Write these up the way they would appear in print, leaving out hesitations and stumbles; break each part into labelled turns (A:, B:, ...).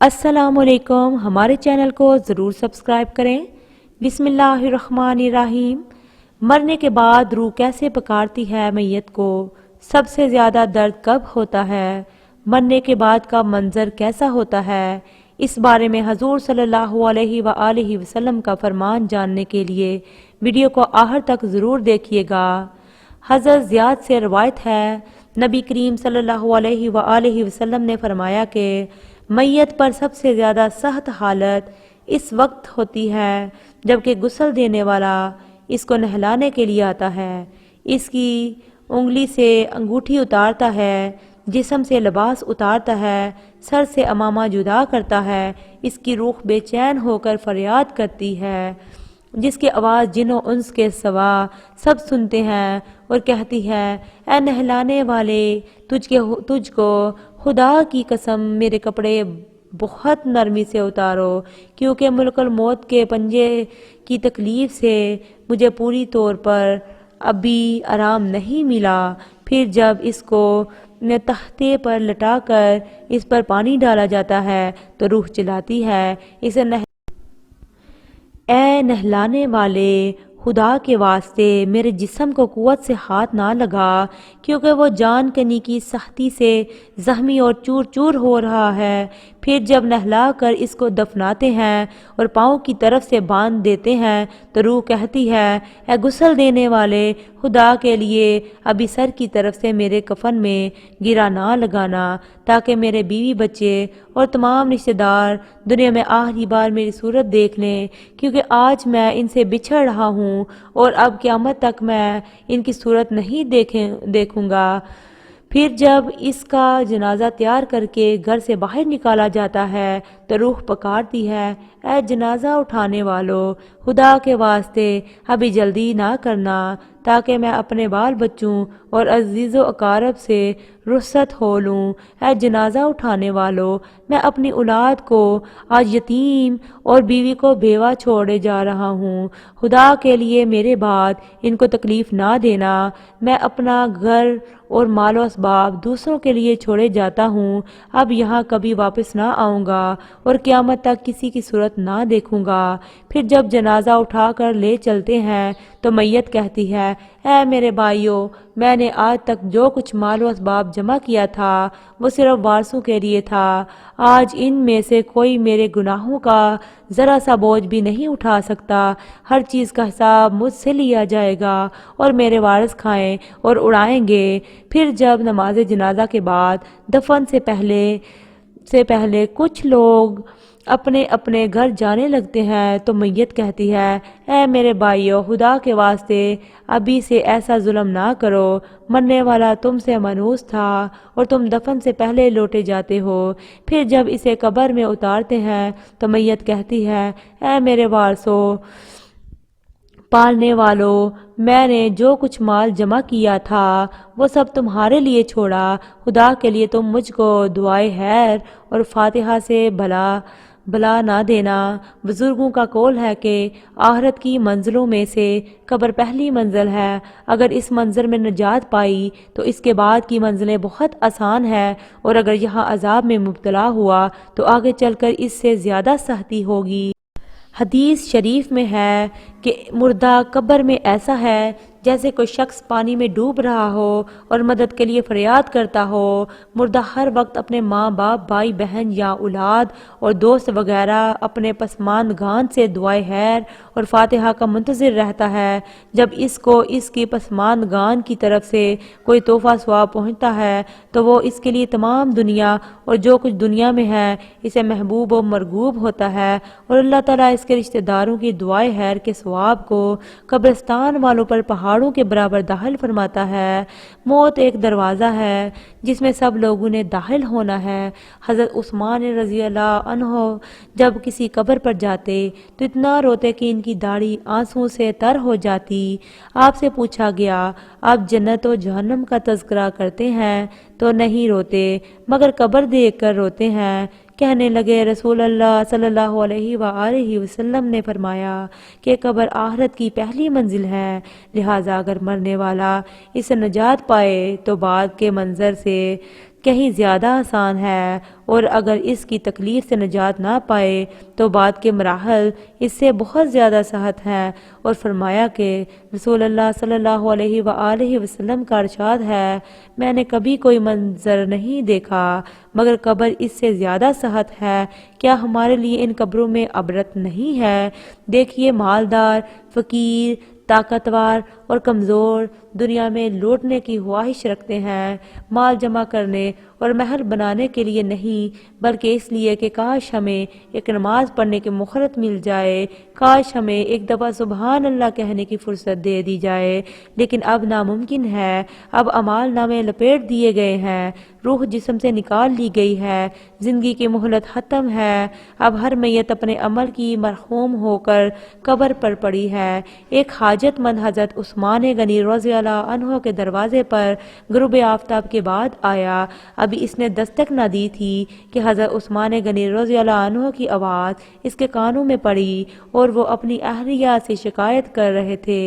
A: السلام علیکم، ہمارے چینل کو ضرور سبسکرائب کریں۔ بسم اللہ الرحمن الرحیم۔ مرنے کے بعد روح کیسے پکارتی ہے میت کو؟ سب سے زیادہ درد کب ہوتا ہے؟ مرنے کے بعد کا منظر کیسا ہوتا ہے؟ اس بارے میں حضور صلی اللہ علیہ وآلہ وسلم کا فرمان جاننے کے لیے ویڈیو کو آخر تک ضرور دیکھیے گا۔ حضرت زیاد سے روایت ہے، نبی کریم صلی اللہ علیہ وآلہ وسلم نے فرمایا کہ میت پر سب سے زیادہ سخت حالت اس وقت ہوتی ہے جبکہ غسل دینے والا اس کو نہلانے کے لیے آتا ہے، اس کی انگلی سے انگوٹھی اتارتا ہے، جسم سے لباس اتارتا ہے، سر سے امامہ جدا کرتا ہے، اس کی روح بے چین ہو کر فریاد کرتی ہے، جس کی آواز جن و انس کے سوا سب سنتے ہیں اور کہتی ہے، اے نہلانے والے، تجھ کو خدا کی قسم میرے کپڑے بہت نرمی سے اتارو، کیونکہ ملک الموت کے پنجے کی تکلیف سے مجھے پوری طور پر ابھی آرام نہیں ملا۔ پھر جب اس کو تختے پر لٹا کر اس پر پانی ڈالا جاتا ہے تو روح چلاتی ہے، اسے اے نہلانے والے، خدا کے واسطے میرے جسم کو قوت سے ہاتھ نہ لگا، کیونکہ وہ جان کنی کی سختی سے زخمی اور چور چور ہو رہا ہے۔ پھر جب نہلا کر اس کو دفناتے ہیں اور پاؤں کی طرف سے باندھ دیتے ہیں تو روح کہتی ہے، اے غسل دینے والے، خدا کے لیے ابھی سر کی طرف سے میرے کفن میں گرا نہ لگانا، تاکہ میرے بیوی بچے اور تمام رشتہ دار دنیا میں آخری بار میری صورت دیکھ لیں، کیونکہ آج میں ان سے بچھڑ رہا ہوں اور اب قیامت تک میں ان کی صورت نہیں دیکھوں گا۔ پھر جب اس کا جنازہ تیار کر کے گھر سے باہر نکالا جاتا ہے تو روح پکارتی ہے، اے جنازہ اٹھانے والو، خدا کے واسطے ابھی جلدی نہ کرنا، تاکہ میں اپنے بال بچوں اور عزیز و اقارب سے رخصت ہو لوں۔ اے جنازہ اٹھانے والو، میں اپنی اولاد کو آج یتیم اور بیوی کو بیوہ چھوڑے جا رہا ہوں، خدا کے لیے میرے بعد ان کو تکلیف نہ دینا۔ میں اپنا گھر اور مال و اسباب دوسروں کے لیے چھوڑے جاتا ہوں، اب یہاں کبھی واپس نہ آؤں گا اور قیامت تک کسی کی صورت نہ دیکھوں گا۔ پھر جب جنازہ اٹھا کر لے چلتے ہیں تو میت کہتی ہے، اے میرے بھائیو، میں نے آج تک جو کچھ مال و اسباب جمع کیا تھا وہ صرف وارثوں کے لیے تھا، آج ان میں سے کوئی میرے گناہوں کا ذرا سا بوجھ بھی نہیں اٹھا سکتا، ہر چیز کا حساب مجھ سے لیا جائے گا اور میرے وارث کھائیں اور اڑائیں گے۔ پھر جب نماز جنازہ کے بعد دفن سے پہلے کچھ لوگ اپنے اپنے گھر جانے لگتے ہیں تو میت کہتی ہے، اے میرے بھائیو، خدا کے واسطے ابھی سے ایسا ظلم نہ کرو، مرنے والا تم سے منحوس تھا اور تم دفن سے پہلے لوٹے جاتے ہو۔ پھر جب اسے قبر میں اتارتے ہیں تو میت کہتی ہے، اے میرے وارثو، پالنے والو، میں نے جو کچھ مال جمع کیا تھا وہ سب تمہارے لیے چھوڑا، خدا کے لیے تم مجھ کو دعائے خیر اور فاتحہ سے بلا نہ دینا۔ بزرگوں کا قول ہے کہ آخرت کی منزلوں میں سے قبر پہلی منزل ہے، اگر اس منزل میں نجات پائی تو اس کے بعد کی منزلیں بہت آسان ہے، اور اگر یہاں عذاب میں مبتلا ہوا تو آگے چل کر اس سے زیادہ سختی ہوگی۔ حدیث شریف میں ہے کہ مردہ قبر میں ایسا ہے جیسے کوئی شخص پانی میں ڈوب رہا ہو اور مدد کے لیے فریاد کرتا ہو۔ مردہ ہر وقت اپنے ماں باپ، بھائی بہن یا اولاد اور دوست وغیرہ اپنے پسماندگان سے دعائے خیر اور فاتحہ کا منتظر رہتا ہے۔ جب اس کو اس کی پسماندگان کی طرف سے کوئی تحفہ ثواب پہنچتا ہے تو وہ اس کے لیے تمام دنیا اور جو کچھ دنیا میں ہے اسے محبوب و مرغوب ہوتا ہے، اور اللہ تعالیٰ اس کے رشتہ داروں کی دعائے خیر کے ثواب کو قبرستان والوں پر پہاڑوں کے برابر داخل فرماتا ہے۔ موت ایک دروازہ ہے جس میں سب لوگوں نے داخل ہونا ہے۔ حضرت عثمان رضی اللہ عنہ جب کسی قبر پر جاتے تو اتنا روتے کہ ان کی داڑھی آنسوں سے تر ہو جاتی۔ آپ سے پوچھا گیا، آپ جنت و جہنم کا تذکرہ کرتے ہیں تو نہیں روتے مگر قبر دیکھ کر روتے ہیں؟ کہنے لگے، رسول اللہ صلی اللہ علیہ وآلہ وسلم نے فرمایا کہ قبر آخرت کی پہلی منزل ہے، لہٰذا اگر مرنے والا اس سے نجات پائے تو بعد کے منظر سے کہیں زیادہ آسان ہے، اور اگر اس کی تکلیف سے نجات نہ پائے تو بعد کے مراحل اس سے بہت زیادہ سخت ہیں۔ اور فرمایا کہ رسول اللہ صلی اللہ علیہ وآلہ وسلم کا ارشاد ہے، میں نے کبھی کوئی منظر نہیں دیکھا مگر قبر اس سے زیادہ سخت ہے، کیا ہمارے لیے ان قبروں میں عبرت نہیں ہے؟ دیکھیے، مالدار، فقیر، طاقتور اور کمزور دنیا میں لوٹنے کی خواہش رکھتے ہیں، مال جمع کرنے اور محل بنانے کے لیے نہیں، بلکہ اس لیے کہ کاش ہمیں ایک نماز پڑھنے کی مہلت مل جائے، کاش ہمیں ایک دفعہ سبحان اللہ کہنے کی فرصت دے دی جائے، لیکن اب ناممکن ہے۔ اب اعمال نامے لپیٹ دیے گئے ہیں، روح جسم سے نکال لی گئی ہے، زندگی کی مہلت ختم ہے، اب ہر میت اپنے عمل کی مرحوم ہو کر قبر پر پڑی ہے۔ ایک حاجت مند حضرت عثمان غنی رضی اللہ عنہ کے دروازے پر غروب آفتاب کے بعد آیا، ابھی اس نے دستک نہ دی تھی کہ حضرت عثمان غنی رضی اللہ عنہ کی آواز اس کے کانوں میں پڑی، اور وہ اپنی اہلیہ سے شکایت کر رہے تھے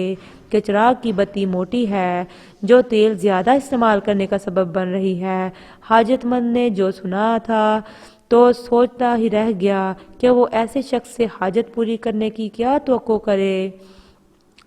A: کہ چراغ کی بتی موٹی ہے جو تیل زیادہ استعمال کرنے کا سبب بن رہی ہے۔ حاجت مند نے جو سنا تھا تو سوچتا ہی رہ گیا کہ وہ ایسے شخص سے حاجت پوری کرنے کی کیا توقع کرے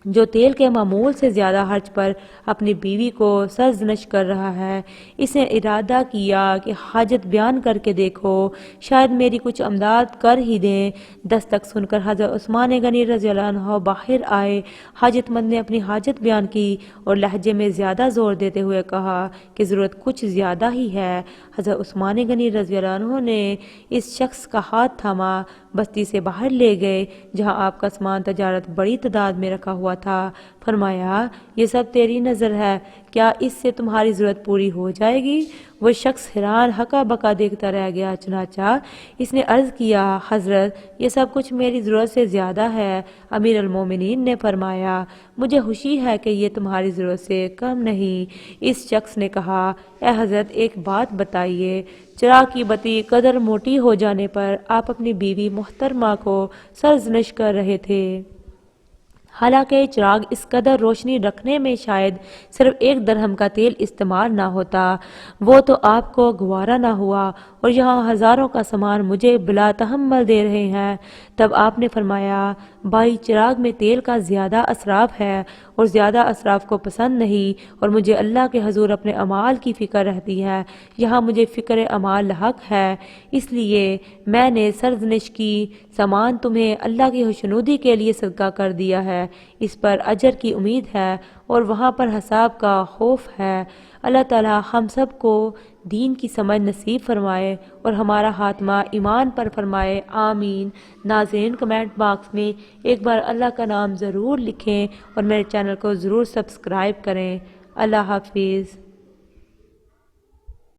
A: جو تیل کے معمول سے زیادہ خرچ پر اپنی بیوی کو سرزنش کر رہا ہے۔ اس نے ارادہ کیا کہ حاجت بیان کر کے دیکھو، شاید میری کچھ امداد کر ہی دیں۔ دستک سن کر حضرت عثمان غنی رضی اللہ عنہ باہر آئے۔ حاجت مند نے اپنی حاجت بیان کی اور لہجے میں زیادہ زور دیتے ہوئے کہا کہ ضرورت کچھ زیادہ ہی ہے۔ حضرت عثمان غنی رضی اللہ عنہ نے اس شخص کا ہاتھ تھاما، بستی سے باہر لے گئے جہاں آپ کا سامان تجارت بڑی تعداد میں رکھا ہوا تھا۔ فرمایا، یہ سب تیری نظر ہے، کیا اس سے تمہاری ضرورت پوری ہو جائے گی؟ وہ شخص حیران ہکا بکا دیکھتا رہ گیا۔ چنانچہ اس نے عرض کیا، حضرت یہ سب کچھ میری ضرورت سے زیادہ ہے۔ امیر المومنین نے فرمایا، مجھے خوشی ہے کہ یہ تمہاری ضرورت سے کم نہیں۔ اس شخص نے کہا، اے حضرت ایک بات بتائیے، چراغ کی بتی قدر موٹی ہو جانے پر آپ اپنی بیوی محترمہ کو سرزنش کر رہے تھے، حالانکہ چراغ اس قدر روشنی رکھنے میں شاید صرف 1 درہم کا تیل استعمال نہ ہوتا، وہ تو آپ کو گوارا نہ ہوا، اور یہاں ہزاروں کا سامان مجھے بلا تحمل دے رہے ہیں۔ تب آپ نے فرمایا، بھائی چراغ میں تیل کا زیادہ اسراف ہے اور زیادہ اسراف کو پسند نہیں، اور مجھے اللہ کے حضور اپنے اعمال کی فکر رہتی ہے، یہاں مجھے فکر اعمال لاحق ہے، اس لیے میں نے سرزنش کی سامان تمہیں اللہ کی خوشنودی کے لیے صدقہ کر دیا ہے، اس پر اجر کی امید ہے اور وہاں پر حساب کا خوف ہے۔ اللہ تعالی ہم سب کو دین کی سمجھ نصیب فرمائے اور ہمارا خاتمہ ایمان پر فرمائے، آمین۔ ناظرین، کمنٹ باکس میں ایک بار اللہ کا نام ضرور لکھیں اور میرے چینل کو ضرور سبسکرائب کریں۔ اللہ حافظ۔